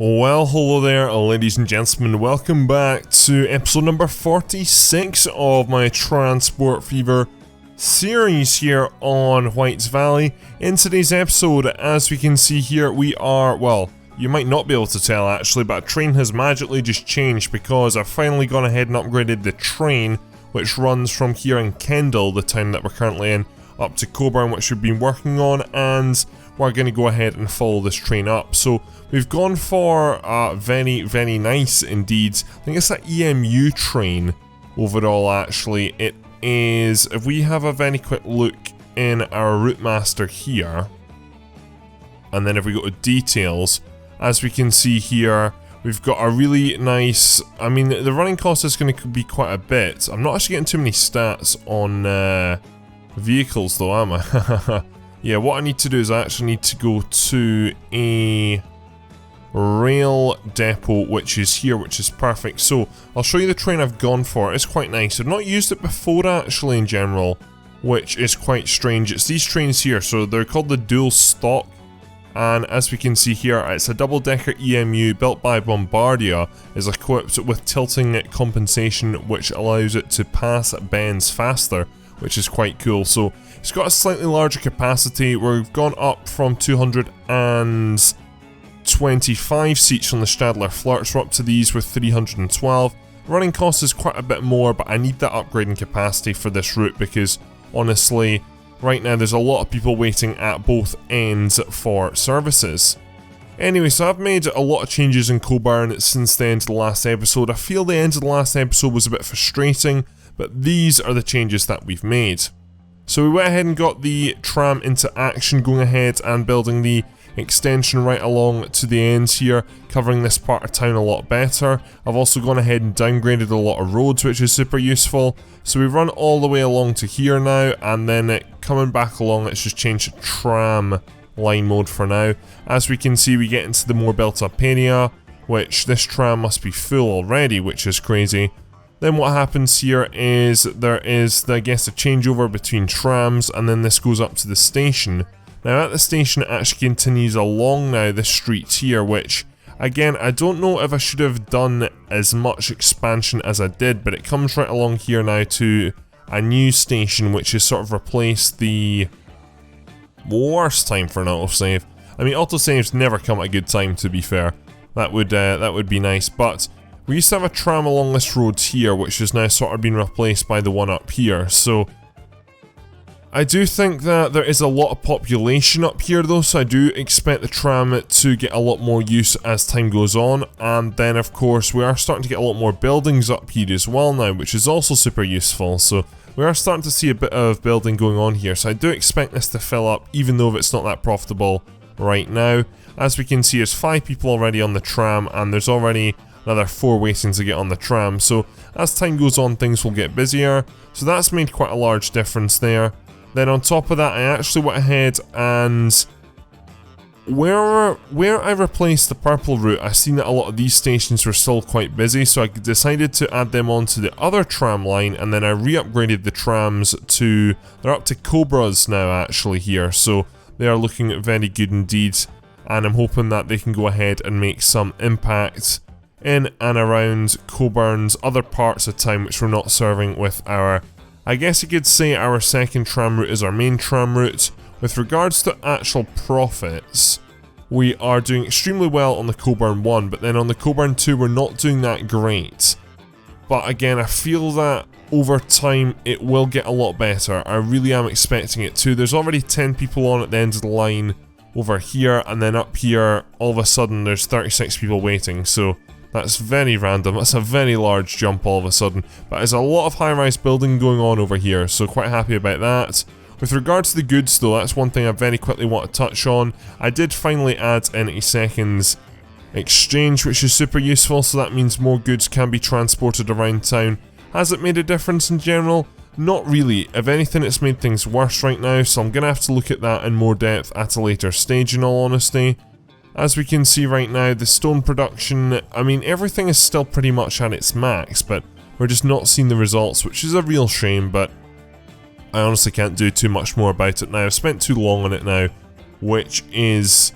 Well, hello there, ladies and gentlemen. Welcome back to episode number 46 of my Transport Fever series here on Whites Valley. In today's episode, as we can see here, we are, well, you might not be able to tell actually, but a train has magically just changed because I've finally gone ahead and upgraded the train, which runs from here in Kendall, the town that we're currently in, up to Coburn, which we've been working on, and we're going to go ahead and follow this train up. So we've gone for very nice indeed. I think it's an EMU train overall actually. It is, if we have a very quick look in our route master here, and then if we go to details, as we can see here, we've got a really nice, I mean the running cost is going to be quite a bit. I'm not actually getting too many stats on vehicles though, am I? Yeah, what I need to do is I actually need to go to a rail depot, which is here, which is perfect. So I'll show you the train I've gone for. It's quite nice. I've not used it before actually in general, which is quite strange. It's these trains here, so they're called the dual stock, and as we can see here, it's a double-decker EMU built by Bombardier, is equipped with tilting compensation, which allows it to pass bends faster, which is quite cool. So it's got a slightly larger capacity. We've gone up from 225 seats on the Stadler Flirts. We're up to these with 312. Running cost is quite a bit more, but I need that upgrading capacity for this route because honestly, right now there's a lot of people waiting at both ends for services. Anyway, so I've made a lot of changes in Coburn since the end of the last episode. I feel the end of the last episode was a bit frustrating, but these are the changes that we've made. So we went ahead and got the tram into action, going ahead and building the extension right along to the ends here, covering this part of town a lot better. I've also gone ahead and downgraded a lot of roads, which is super useful. So we run all the way along to here now, and then coming back along, let's just change to tram line mode for now. As we can see, we get into the more built up area, which this tram must be full already, which is crazy. Then what happens here is there is, I guess, a changeover between trams, and then this goes up to the station. Now at the station it actually continues along now this street here, which again I don't know if I should have done as much expansion as I did, but it comes right along here now to a new station which has sort of replaced the worst time for an autosave. I mean, autosaves never come at a good time, to be fair. That would be nice, but we used to have a tram along this road here, which has now sort of been replaced by the one up here, so I do think that there is a lot of population up here though, so I do expect the tram to get a lot more use as time goes on, and then of course we are starting to get a lot more buildings up here as well now, which is also super useful, so we are starting to see a bit of building going on here, so I do expect this to fill up, even though it's not that profitable right now. As we can see, there's 5 people already on the tram, and there's already another 4 waiting to get on the tram, so as time goes on things will get busier, so that's made quite a large difference there. Then on top of that, I actually went ahead and where I replaced the purple route, I seen that a lot of these stations were still quite busy, so I decided to add them onto the other tram line, and then I re-upgraded the trams to, they're up to Cobras now actually here, so they are looking very good indeed, and I'm hoping that they can go ahead and make some impact in and around Coburn's other parts of town which we're not serving with our, I guess you could say our second tram route is our main tram route. With regards to actual profits, we are doing extremely well on the Coburn 1, but then on the Coburn 2 we're not doing that great. But again, I feel that over time it will get a lot better. I really am expecting it to. There's already 10 people on at the end of the line over here, and then up here all of a sudden there's 36 people waiting, so that's very random. That's a very large jump all of a sudden, but there's a lot of high-rise building going on over here, so quite happy about that. With regards to the goods though, that's one thing I very quickly want to touch on. I did finally add in a second exchange, which is super useful, so that means more goods can be transported around town. Has it made a difference in general? Not really. If anything, it's made things worse right now, so I'm going to have to look at that in more depth at a later stage in all honesty. As we can see right now, the stone production, I mean, everything is still pretty much at its max, but we're just not seeing the results, which is a real shame, but I honestly can't do too much more about it now. I've spent too long on it now, which is,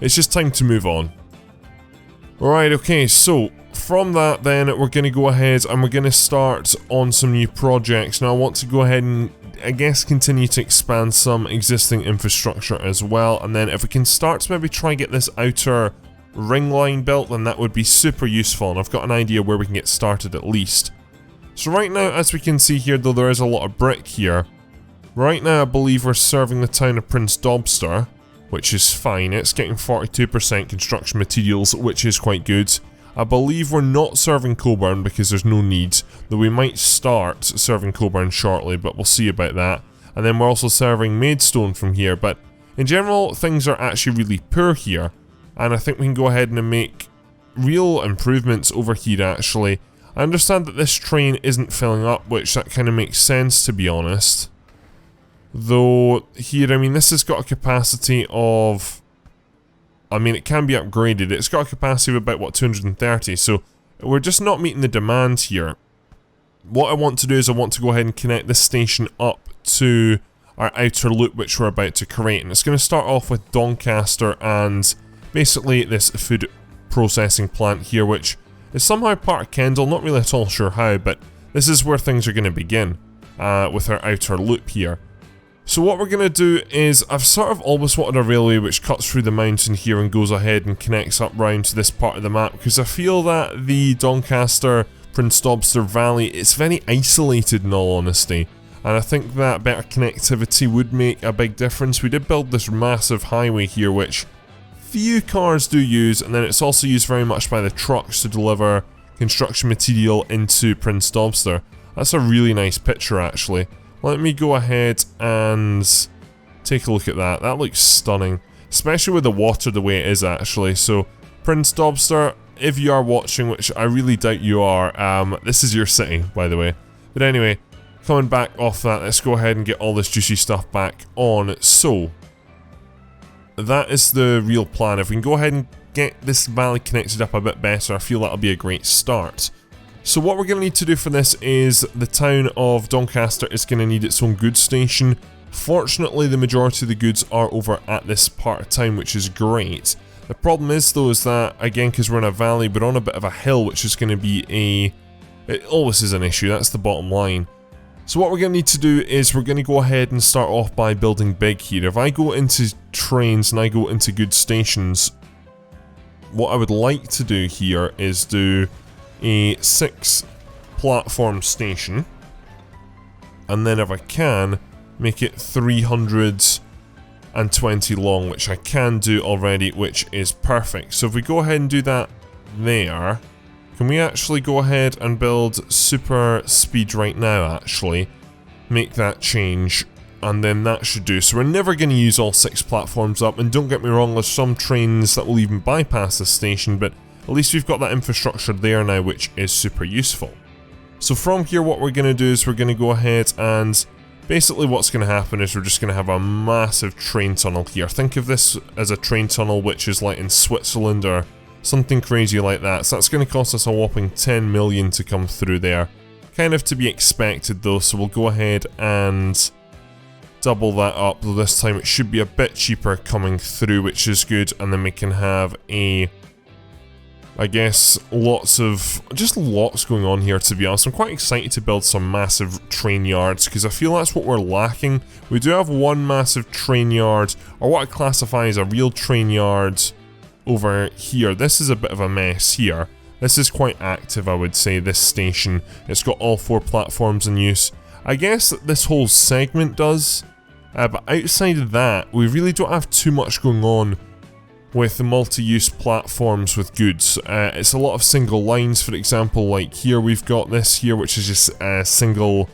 it's just time to move on. Right, okay, so from that then we're going to go ahead and we're going to start on some new projects. Now I want to go ahead and I guess continue to expand some existing infrastructure as well, and then if we can start to maybe try and get this outer ring line built, then that would be super useful, and I've got an idea where we can get started at least. So right now, as we can see here, though there is a lot of brick here, right now I believe we're serving the town of Prince Dobster, which is fine. It's getting 42% construction materials, which is quite good. I believe we're not serving Coburn because there's no need, though we might start serving Coburn shortly, but we'll see about that. And then we're also serving Maidstone from here, but in general, things are actually really poor here, and I think we can go ahead and make real improvements over here actually. I understand that this train isn't filling up, which that kind of makes sense to be honest. Though here, I mean, this has got a capacity of, I mean, it can be upgraded. It's got a capacity of about, what, 230, so we're just not meeting the demand here. What I want to do is I want to go ahead and connect this station up to our outer loop, which we're about to create. And it's going to start off with Doncaster and basically this food processing plant here, which is somehow part of Kendal, not really at all sure how, but this is where things are going to begin with our outer loop here. So what we're going to do is, I've sort of always wanted a railway which cuts through the mountain here and goes ahead and connects up round to this part of the map, because I feel that the Doncaster, Prince Dobster Valley, it's very isolated in all honesty, and I think that better connectivity would make a big difference. We did build this massive highway here which few cars do use, and then it's also used very much by the trucks to deliver construction material into Prince Dobster. That's a really nice picture actually. Let me go ahead and take a look at that. That looks stunning, especially with the water the way it is actually. So Prince Dobster, if you are watching, which I really doubt you are, this is your city by the way. But anyway, coming back off that, let's go ahead and get all this juicy stuff back on. So that is the real plan. If we can go ahead and get this valley connected up a bit better, I feel that'll be a great start. So what we're going to need to do for this is the town of Doncaster is going to need its own goods station. Fortunately, the majority of the goods are over at this part of town, which is great. The problem is though is that, again, because we're in a valley, we're on a bit of a hill, which is going to be it always is an issue, that's the bottom line. So what we're going to need to do is we're going to go ahead and start off by building big here. If I go into trains and I go into goods stations, what I would like to do here is do a 6 platform station, and then if I can make it 320 long, which I can do already, which is perfect. So if we go ahead and do that there, can we actually go ahead and build super speed right now actually, make that change, and then that should do. So we're never going to use all 6 platforms up, and don't get me wrong, there's some trains that will even bypass this station, but at least we've got that infrastructure there now, which is super useful. So from here, what we're going to do is we're going to go ahead and basically what's going to happen is we're just going to have a massive train tunnel here. Think of this as a train tunnel which is like in Switzerland or something crazy like that. So that's going to cost us a whopping 10 million to come through there. Kind of to be expected though, so we'll go ahead and double that up, though this time it should be a bit cheaper coming through, which is good, and then we can have I guess lots going on here, to be honest. I'm quite excited to build some massive train yards, because I feel that's what we're lacking. We do have one massive train yard, or what I classify as a real train yard over here. This is a bit of a mess here. This is quite active, I would say, this station. It's got all 4 platforms in use. I guess this whole segment does, but outside of that, we really don't have too much going on with the multi-use platforms with goods. It's a lot of single lines, for example, like here we've got this here, which is just a single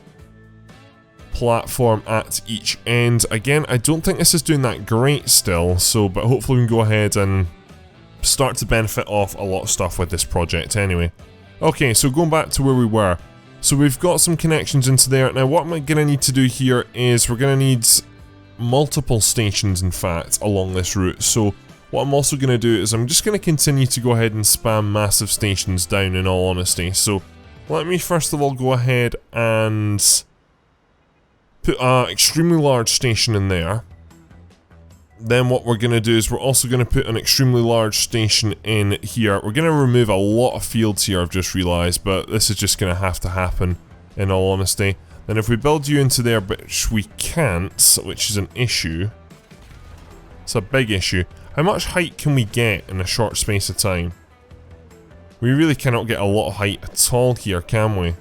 platform at each end. Again, I don't think this is doing that great still, so but hopefully we can go ahead and start to benefit off a lot of stuff with this project anyway. Okay, so going back to where we were. So we've got some connections into there. Now what I'm going to need to do here is we're going to need multiple stations, in fact, along this route. So what I'm also going to do is I'm just going to continue to go ahead and spam massive stations down, in all honesty. So let me first of all go ahead and put an extremely large station in there. Then what we're going to do is we're also going to put an extremely large station in here. We're going to remove a lot of fields here, I've just realised, but this is just going to happen, in all honesty. Then if we build you into there, which we can't, which is an issue. It's a big issue. How much height can we get in a short space of time? We really cannot get a lot of height at all here, can we?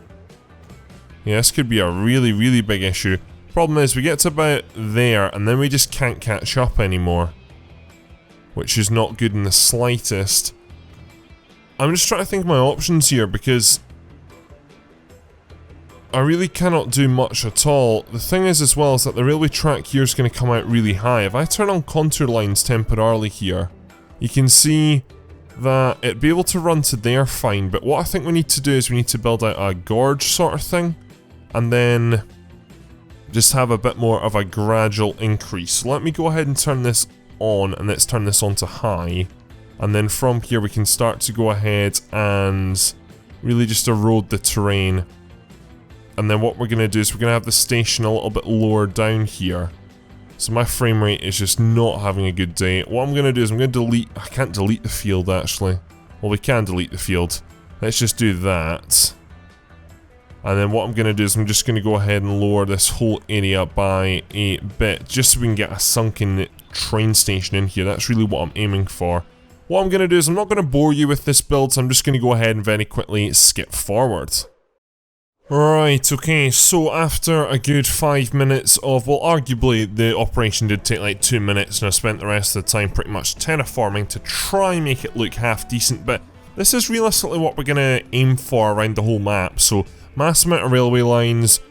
Yeah, this could be a really, really big issue. Problem is, we get to about there, and then we just can't catch up anymore. Which is not good in the slightest. I'm just trying to think of my options here, because I really cannot do much at all. The thing is as well, is that the railway track here is going to come out really high. If I turn on contour lines temporarily here, you can see that it'd be able to run to there fine, but what I think we need to do is we need to build out a gorge sort of thing, and then just have a bit more of a gradual increase. So let me go ahead and turn this on, and let's turn this on to high, and then from here we can start to go ahead and really just erode the terrain. And then what we're going to do is we're going to have the station a little bit lower down here. So my frame rate is just not having a good day. What I'm going to do is I'm going to delete... I can't delete the field, actually. Well, we can delete the field. Let's just do that. And then what I'm going to do is I'm just going to go ahead and lower this whole area by a bit, just so we can get a sunken train station in here. That's really what I'm aiming for. What I'm going to do is I'm not going to bore you with this build, so I'm just going to go ahead and very quickly skip forward. Right, okay, so after a good 5 minutes of, well, arguably the operation did take like 2 minutes, and I spent the rest of the time pretty much terraforming to try and make it look half decent, but this is realistically what we're going to aim for around the whole map. So mass amount of railway lines,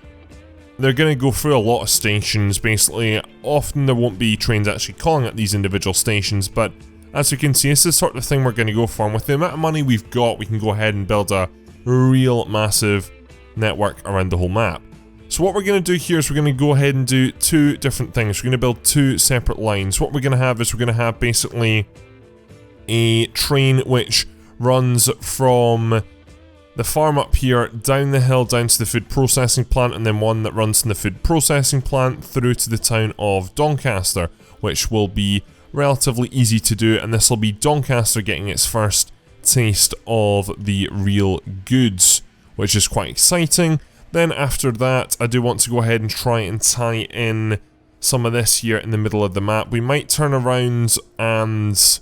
they're going to go through a lot of stations, basically. Often there won't be trains actually calling at these individual stations, but as you can see, this is the sort of thing we're going to go for, and with the amount of money we've got, we can go ahead and build a real massive network around the whole map. So what we're going to do here is we're going to go ahead and do two different things. We're going to build two separate lines. What we're going to have is we're going to have basically a train which runs from the farm up here down the hill down to the food processing plant, and then one that runs from the food processing plant through to the town of Doncaster, which will be relatively easy to do, and this will be Doncaster getting its first taste of the real goods, which is quite exciting. Then after that, I do want to go ahead and try and tie in some of this here in the middle of the map. We might turn around and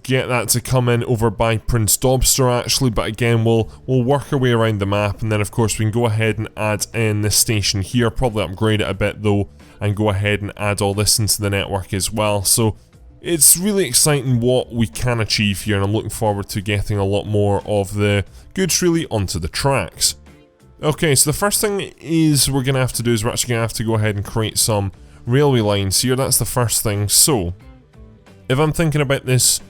get that to come in over by Prince Dobster actually, but again we'll work our way around the map, and then of course we can go ahead and add in this station here, probably upgrade it a bit though, and go ahead and add all this into the network as well. So it's really exciting what we can achieve here, and I'm looking forward to getting a lot more of the goods really onto the tracks. Okay, so the first thing is we're going to have to do is we're actually going to have to go ahead and create some railway lines here. That's the first thing. So if I'm thinking about this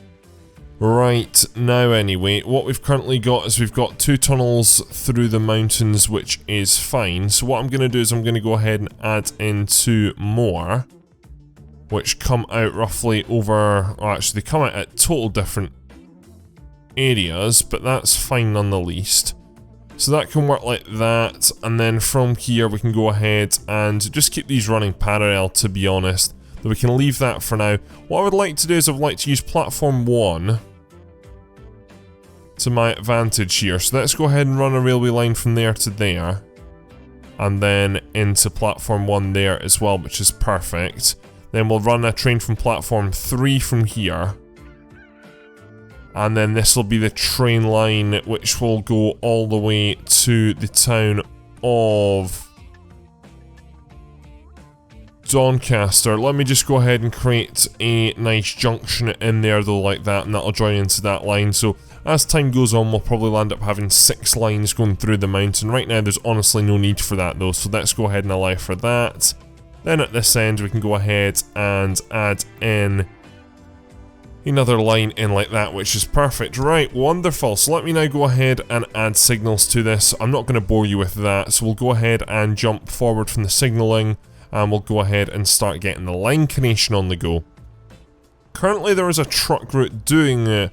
right now anyway, what we've currently got is we've got two tunnels through the mountains, which is fine. So what I'm going to do is I'm going to go ahead and add in two more, which come out roughly over, well, actually they come out at total different areas, but that's fine none the least. So that can work like that, and then from here we can go ahead and just keep these running parallel, to be honest. But we can leave that for now. What I would like to do is I'd like to use platform 1 to my advantage here. So let's go ahead and run a railway line from there to there, and then into platform 1 there as well, which is perfect. Then we'll run a train from platform 3 from here, and then this will be the train line which will go all the way to the town of Doncaster. Let me just go ahead and create a nice junction in there though like that, and that'll join into that line. So as time goes on we'll probably land up having 6 lines going through the mountain. Right now there's honestly no need for that though, so let's go ahead and allow for that. Then at this end we can go ahead and add in another line in like that, which is perfect. Right, wonderful. So let me now go ahead and add signals to this. I'm not going to bore you with that, so we'll go ahead and jump forward from the signalling, and we'll go ahead and start getting the line creation on the go. Currently there is a truck route doing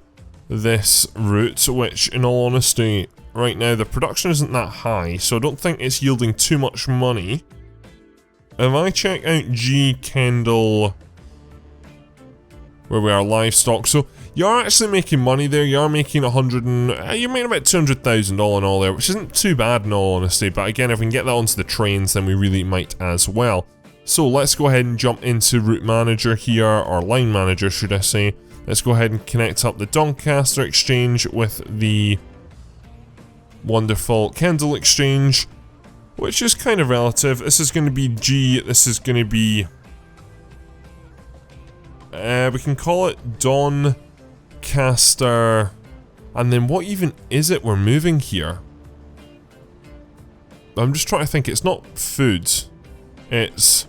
this route, which in all honesty right now the production isn't that high, so I don't think it's yielding too much money. If I check out G Kendall where we are livestock. So you are actually making money there. You are making you're making about 200,000 all in all there, which isn't too bad in all honesty. But again, if we can get that onto the trains, then we really might as well. So let's go ahead and jump into Route Manager here, or Line Manager should I say. Let's go ahead and connect up the Doncaster Exchange with the wonderful Kendall Exchange, which is kind of relative. This is going to be G, this is going to be... we can call it Doncaster, and then what even is it we're moving here? I'm just trying to think. It's not food. It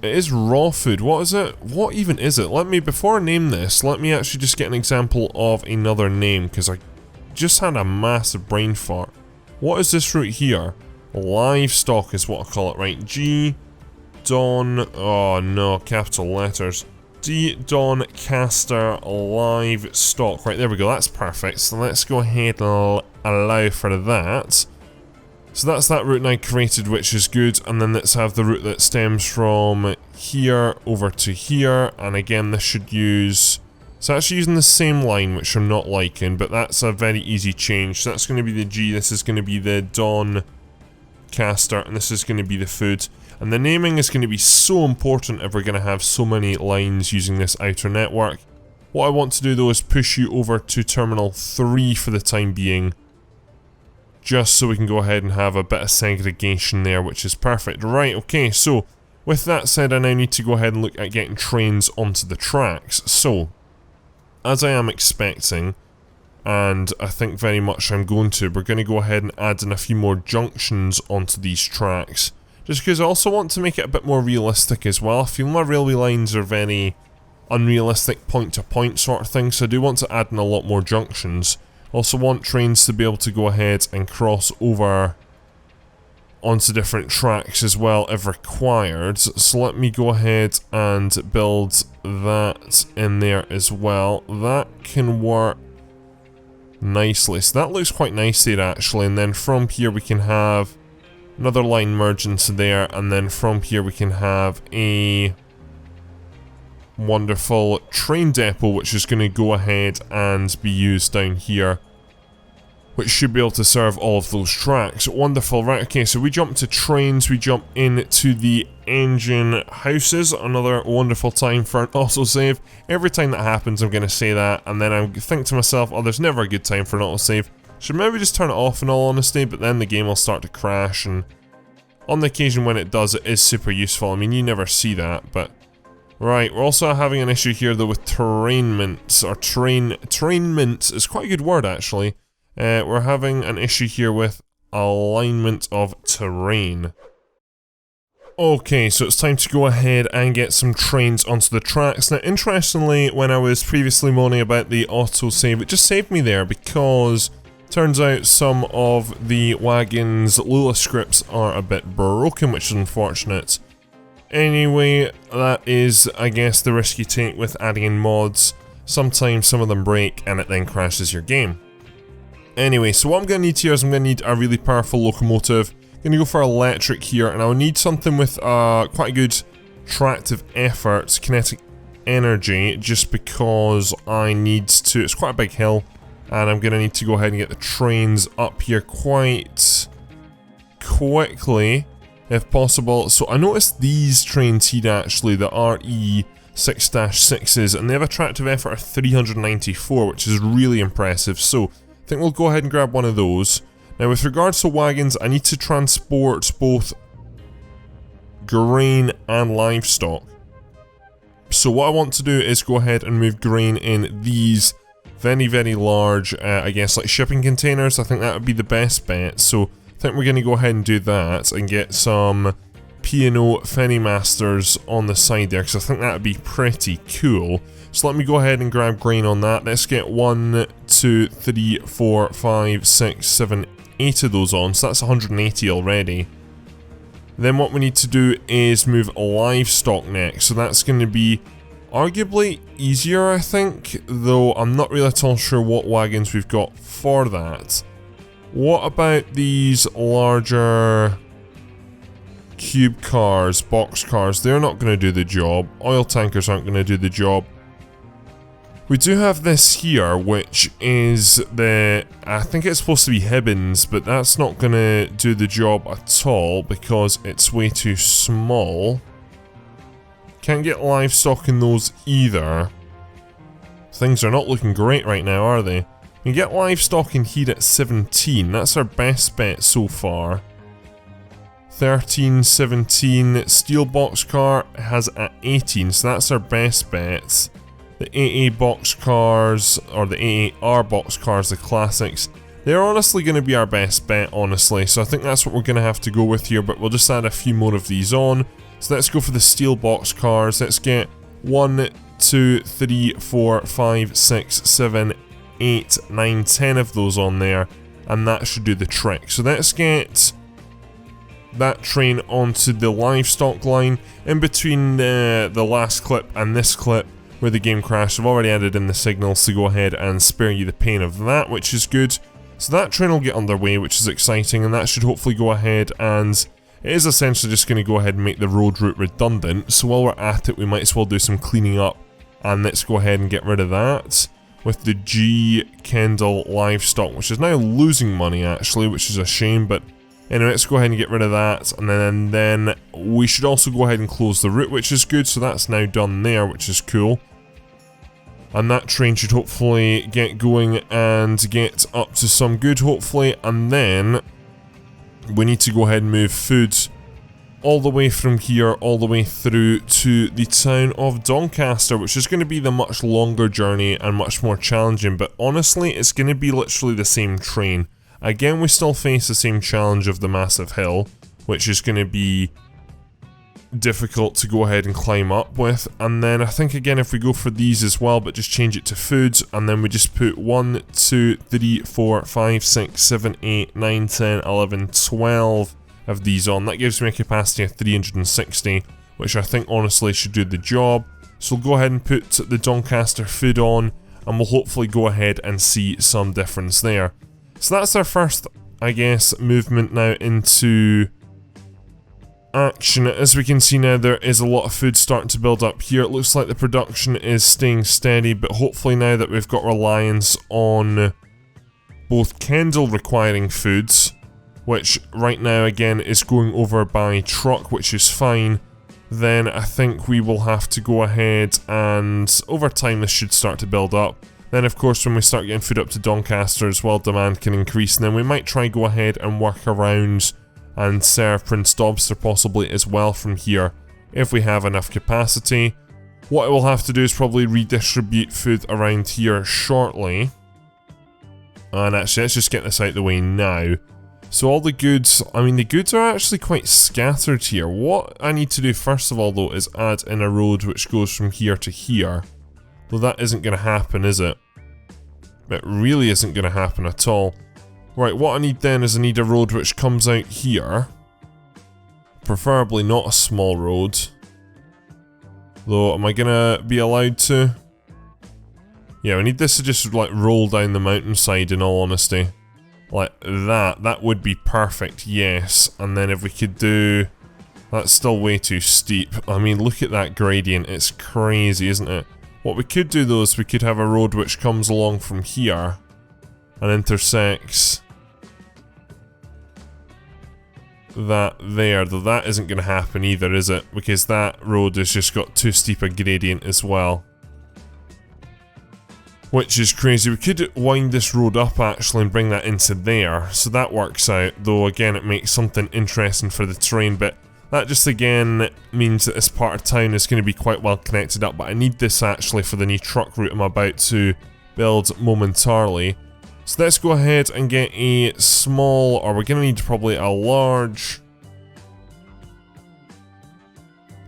is raw food. What is it? What even is it? Before I name this, let me actually just get an example of another name, because I just had a massive brain fart. What is this route here? Livestock is what I call it, right? Don, oh no, capital letters. Doncaster Livestock. Right, there we go, that's perfect. So let's go ahead and allow for that. So that's that route now created, which is good. And then let's have the route that stems from here over to here. And again, this should use... It's actually using the same line, which I'm not liking, but that's a very easy change. So that's going to be the G, this is going to be the Doncaster, and this is going to be the food. And the naming is going to be so important if we're going to have so many lines using this outer network. What I want to do though is push you over to Terminal 3 for the time being, just so we can go ahead and have a bit of segregation there, which is perfect. Right, okay, so with that said, I now need to go ahead and look at getting trains onto the tracks. So, as I am expecting, and I think very much I'm going to, we're going to go ahead and add in a few more junctions onto these tracks. Just because I also want to make it a bit more realistic as well. I feel my railway lines are very unrealistic point-to-point sort of thing, so I do want to add in a lot more junctions. Also want trains to be able to go ahead and cross over onto different tracks as well if required. So let me go ahead and build that in there as well. That can work nicely. So that looks quite nice there actually, and then from here we can have another line merge into there, and then from here we can have a wonderful train depot which is going to go ahead and be used down here, which should be able to serve all of those tracks. Wonderful. Right, okay, so we jump to trains, we jump into the engine houses. Another wonderful time for an autosave. Every time that happens I'm going to say that, and then I think to myself, oh, there's never a good time for an autosave. Should maybe just turn it off in all honesty, but then the game will start to crash, and on the occasion when it does, it is super useful. I mean, you never see that, but... Right, we're also having an issue here though with terrainments, or trainment is quite a good word actually. We're having an issue here with alignment of terrain. Okay, so it's time to go ahead and get some trains onto the tracks. Now, interestingly, when I was previously moaning about the autosave, it just saved me there because turns out some of the wagon's Lula scripts are a bit broken, which is unfortunate. Anyway, that is, I guess, the risk you take with adding in mods. Sometimes some of them break and it then crashes your game. Anyway, so what I'm going to need here is I'm going to need a really powerful locomotive. I'm going to go for electric here, and I'll need something with quite a good tractive effort, kinetic energy, just because I need to... It's quite a big hill, and I'm going to need to go ahead and get the trains up here quite quickly, if possible. So I noticed these trains here actually, the RE 6-6s, and they have a tractive effort of 394, which is really impressive. So I think we'll go ahead and grab one of those. Now with regards to wagons, I need to transport both grain and livestock. So what I want to do is go ahead and move grain in these very, very large, I guess like shipping containers. I think that would be the best bet. So I think we're going to go ahead and do that and get some P&O Ferry Masters on the side there, because I think that would be pretty cool. So let me go ahead and grab grain on that. Let's get 1, 2, 3, 4, 5, 6, 7, 8 of those on. So that's 180 already. Then what we need to do is move livestock next. So that's going to be arguably easier, I think, though I'm not really at all sure what wagons we've got for that. What about these larger cube cars, box cars, they're not going to do the job. Oil tankers aren't going to do the job. We do have this here, which is I think it's supposed to be Hibbins, but that's not going to do the job at all because it's way too small. Can't get livestock in those either. Things are not looking great right now, are they? We can get livestock in here at 17, that's our best bet so far. 13, 17, steel boxcar has at 18, so that's our best bets. The AA boxcars, or the AAR boxcars, the classics, they're honestly going to be our best bet, honestly. So I think that's what we're going to have to go with here, but we'll just add a few more of these on. So let's go for the steel boxcars. Let's get 1, 2, 3, 4, 5, 6, 7, 8, 9, 10 of those on there, and that should do the trick. So let's get that train onto the livestock line. In between the last clip and this clip, where the game crashed, I've already added in the signals to go ahead and spare you the pain of that, which is good. So that train will get underway, which is exciting, and that should hopefully go ahead, and it is essentially just going to go ahead and make the road route redundant. So while we're at it, we might as well do some cleaning up, and let's go ahead and get rid of that with the G Kendall livestock, which is now losing money actually, which is a shame, but anyway, let's go ahead and get rid of that, and then we should also go ahead and close the route, which is good, so that's now done there, which is cool. And that train should hopefully get going and get up to some good, hopefully, and then we need to go ahead and move food all the way from here, all the way through to the town of Doncaster, which is going to be the much longer journey and much more challenging, but honestly, it's going to be literally the same train. Again, we still face the same challenge of the massive hill, which is going to be difficult to go ahead and climb up with. And then I think again if we go for these as well, but just change it to food, and then we just put 1, 2, 3, 4, 5, 6, 7, 8, 9, 10, 11, 12 of these on. That gives me a capacity of 360, which I think honestly should do the job. So we'll go ahead and put the Doncaster food on, and we'll hopefully go ahead and see some difference there. So that's our first, I guess, movement now into action. As we can see now, there is a lot of food starting to build up here. It looks like the production is staying steady, but hopefully now that we've got reliance on both Kendall requiring foods, which right now again is going over by truck, which is fine, then I think we will have to go ahead and over time this should start to build up. Then of course when we start getting food up to Doncaster as well, demand can increase, and then we might try go ahead and work around and serve Prince Dobster possibly as well from here if we have enough capacity. What I will have to do is probably redistribute food around here shortly. And actually let's just get this out of the way now. So all the goods, I mean the goods are actually quite scattered here. What I need to do first of all though is add in a road which goes from here to here. Though that isn't going to happen, is it? It really isn't going to happen at all. Right, what I need then is I need a road which comes out here. Preferably not a small road. Though, am I going to be allowed to? Yeah, we need this to just like roll down the mountainside in all honesty. Like that. That would be perfect, yes. And then if we could do... That's still way too steep. I mean, look at that gradient. It's crazy, isn't it? What we could do though is we could have a road which comes along from here and intersects that there, though that isn't going to happen either, is it? Because that road has just got too steep a gradient as well. Which is crazy. We could wind this road up actually and bring that into there, so that works out, though again it makes something interesting for the terrain, but that just again means that this part of town is going to be quite well connected up, but I need this actually for the new truck route I'm about to build momentarily. So let's go ahead and get a small, or we're going to need probably a large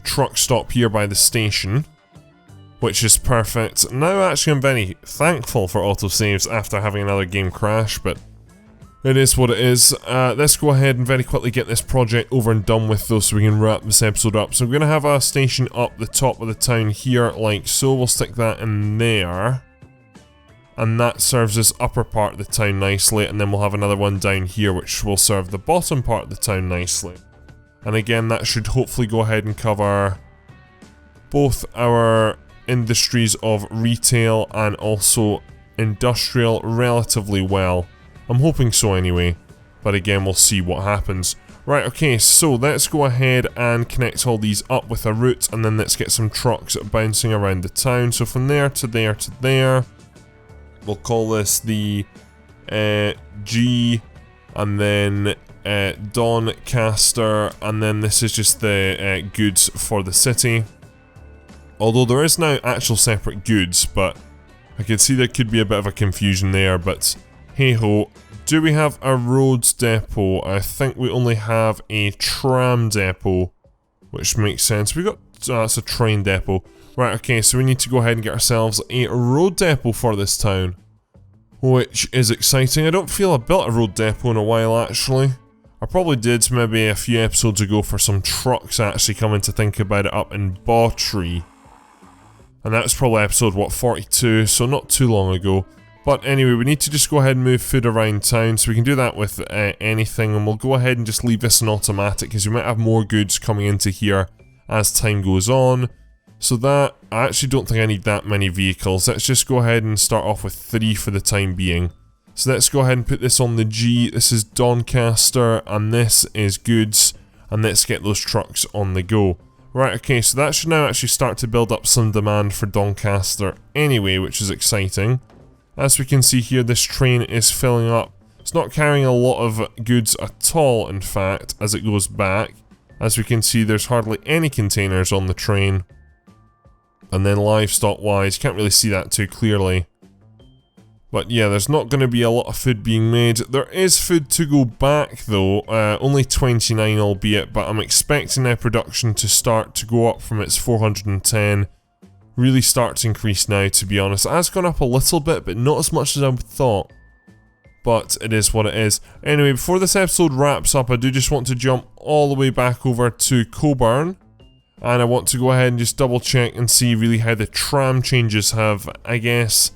truck stop here by the station, which is perfect. Now actually I'm very thankful for autosaves after having another game crash, but it is what it is. Let's go ahead and very quickly get this project over and done with though so we can wrap this episode up. So we're going to have a station up the top of the town here like so. We'll stick that in there. And that serves this upper part of the town nicely, and then we'll have another one down here which will serve the bottom part of the town nicely. And again, that should hopefully go ahead and cover both our industries of retail and also industrial relatively well. I'm hoping so anyway, but again, we'll see what happens. Right, okay, so let's go ahead and connect all these up with a route, and then let's get some trucks bouncing around the town. So from there to there to there, we'll call this the G, and then Doncaster, and then this is just the goods for the city. Although there is now actual separate goods, but I can see there could be a bit of a confusion there, but hey ho. Do we have a roads depot? I think we only have a tram depot, which makes sense. We got, that's a train depot. Right, okay, so we need to go ahead and get ourselves a road depot for this town, which is exciting. I don't feel I built a road depot in a while, actually. I probably did maybe a few episodes ago for some trucks actually coming to think about it up in Bawtree. And that was probably episode, what, 42, so not too long ago. But anyway, we need to just go ahead and move food around town, so we can do that with anything, and we'll go ahead and just leave this in automatic, because we might have more goods coming into here as time goes on. So that, I actually don't think I need that many vehicles. Let's just go ahead and start off with 3 for the time being. So let's go ahead and put this on the G. This is Doncaster, and this is goods, and let's get those trucks on the go. Right, okay, so that should now actually start to build up some demand for Doncaster anyway, which is exciting. As we can see here, this train is filling up. It's not carrying a lot of goods at all, in fact, as it goes back. As we can see, there's hardly any containers on the train. And then livestock-wise, can't really see that too clearly. But yeah, there's not going to be a lot of food being made. There is food to go back though, only 29 albeit, but I'm expecting now production to start to go up from its 410. Really start to increase now, to be honest. It has gone up a little bit, but not as much as I thought. But it is what it is. Anyway, before this episode wraps up, I do just want to jump all the way back over to Coburn. And I want to go ahead and just double check and see really how the tram changes have, I guess,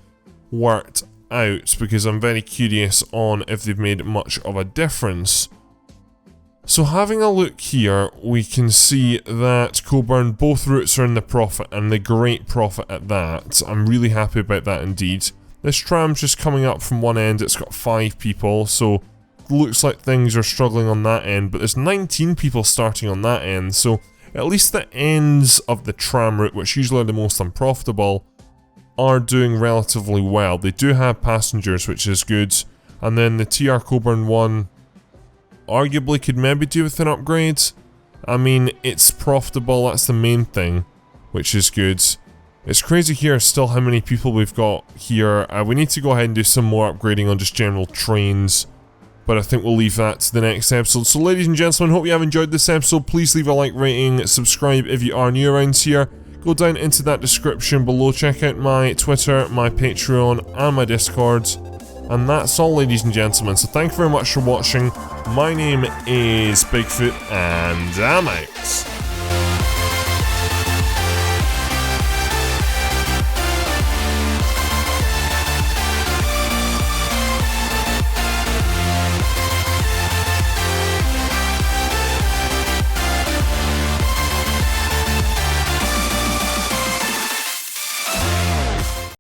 worked out. Because I'm very curious on if they've made much of a difference. So having a look here, we can see that Coburn, both routes are in the profit, and the great profit at that. I'm really happy about that indeed. This tram's just coming up from one end, it's got 5 people, so looks like things are struggling on that end, but there's 19 people starting on that end, so at least the ends of the tram route, which usually are the most unprofitable, are doing relatively well. They do have passengers, which is good, and then the TR Coburn one arguably could maybe do with an upgrade. I mean, it's profitable, that's the main thing, which is good. It's crazy here still how many people we've got here. We need to go ahead and do some more upgrading on just general trains, but I think we'll leave that to the next episode. So ladies and gentlemen, hope you have enjoyed this episode. Please leave a like, rating, subscribe if you are new around here. Go down into that description below, check out my Twitter, my Patreon, and my Discord. And that's all, ladies and gentlemen, so thank you very much for watching. My name is Bigfoot, and I'm out.